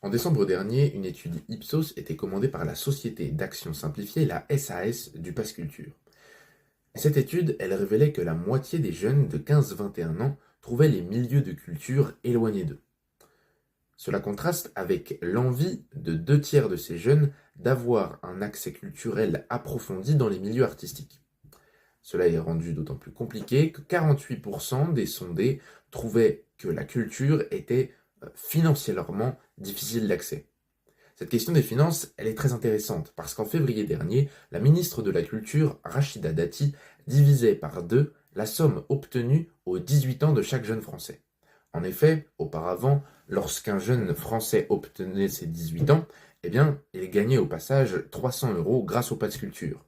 En décembre dernier, une étude Ipsos était commandée par la Société d'Action Simplifiée, la SAS, du Pass Culture. Cette étude, elle révélait que la moitié des jeunes de 15-21 ans trouvaient les milieux de culture éloignés d'eux. Cela contraste avec l'envie de 2 tiers de ces jeunes d'avoir un accès culturel approfondi dans les milieux artistiques. Cela est rendu d'autant plus compliqué que 48% des sondés trouvaient que la culture était financièrement difficile d'accès. Cette question des finances, elle est très intéressante parce qu'en février dernier, la ministre de la Culture, Rachida Dati, divisait par 2 la somme obtenue aux 18 ans de chaque jeune français. En effet, auparavant, lorsqu'un jeune français obtenait ses 18 ans, eh bien, il gagnait au passage 300 € grâce au Pass Culture.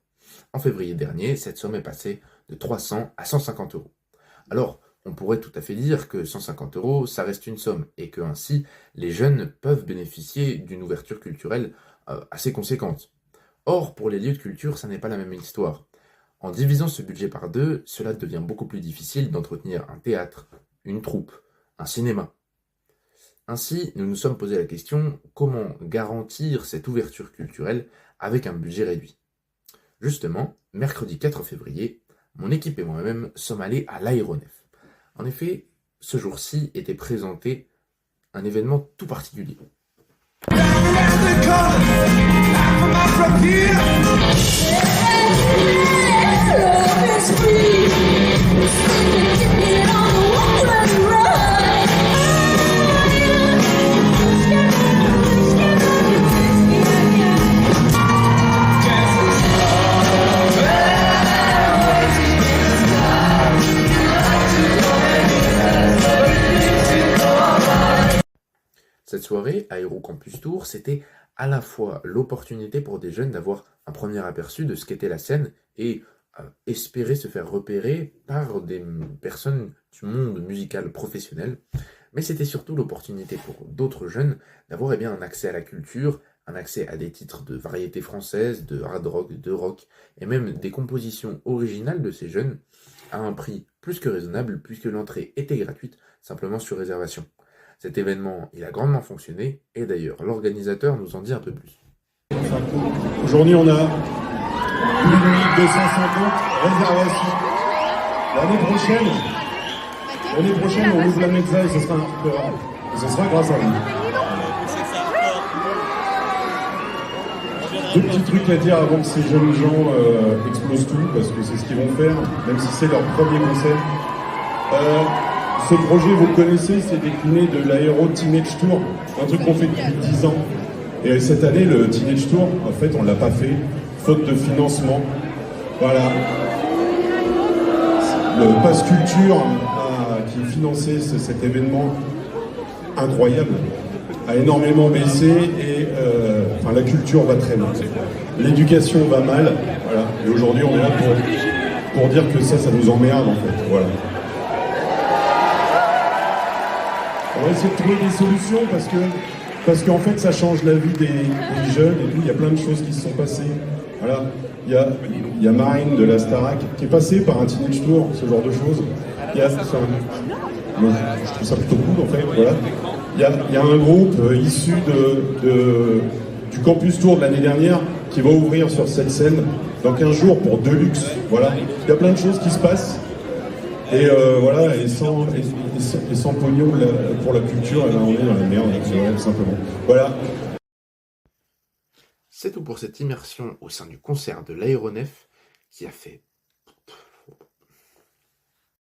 En février dernier, cette somme est passée de 300 à 150 €. Alors, on pourrait tout à fait dire que 150 €, ça reste une somme, et que ainsi, les jeunes peuvent bénéficier d'une ouverture culturelle assez conséquente. Or, pour les lieux de culture, ça n'est pas la même histoire. En divisant ce budget par 2, cela devient beaucoup plus difficile d'entretenir un théâtre, une troupe, un cinéma. Ainsi, nous nous sommes posé la question, comment garantir cette ouverture culturelle avec un budget réduit? Justement, mercredi 4 février, mon équipe et moi-même sommes allés à l'aéronef. En effet, ce jour-ci était présenté un événement tout particulier. Cette soirée, Aéro Campus Tour, c'était à la fois l'opportunité pour des jeunes d'avoir un premier aperçu de ce qu'était la scène et espérer se faire repérer par des personnes du monde musical professionnel, mais c'était surtout l'opportunité pour d'autres jeunes d'avoir un accès à la culture, un accès à des titres de variété française, de hard rock, de rock, et même des compositions originales de ces jeunes à un prix plus que raisonnable puisque l'entrée était gratuite, simplement sur réservation. Cet événement, il a grandement fonctionné, et d'ailleurs, l'organisateur nous en dit un peu plus. Aujourd'hui, on a plus de 250 réservations. L'année prochaine, on ouvre la Mezza et ce sera un petit peu rare. Et ce sera grâce à vous. Deux petits trucs à dire avant que ces jeunes gens explosent tout, parce que c'est ce qu'ils vont faire, même si c'est leur premier concert. Ce projet, vous le connaissez, c'est décliné de l'Aéro Teenage Tour, un truc qu'on fait depuis 10 ans. Et cette année, le Teenage Tour, en fait, on ne l'a pas fait, faute de financement. Voilà. Le Pass Culture, qui finançait cet événement incroyable, a énormément baissé et la culture va très mal. L'éducation va mal, voilà. Et aujourd'hui, on est là pour dire que ça nous emmerde, en fait. Voilà. On va essayer de trouver des solutions parce qu'en fait ça change la vie des jeunes et tout. Il y a plein de choses qui se sont passées. Voilà. Il y a Marine de la Starac qui est passée par un Teenage Tour, ce genre de choses. Je trouve ça plutôt cool en fait. Voilà. Il y a un groupe issu du Campus Tour de l'année dernière qui va ouvrir sur cette scène dans 15 jours pour Deluxe. Voilà. Il y a plein de choses qui se passent. Et voilà, et sans pognon pour la culture, on est dans la merde, tout simplement. Voilà. C'est tout pour cette immersion au sein du concert de l'aéronef qui a fait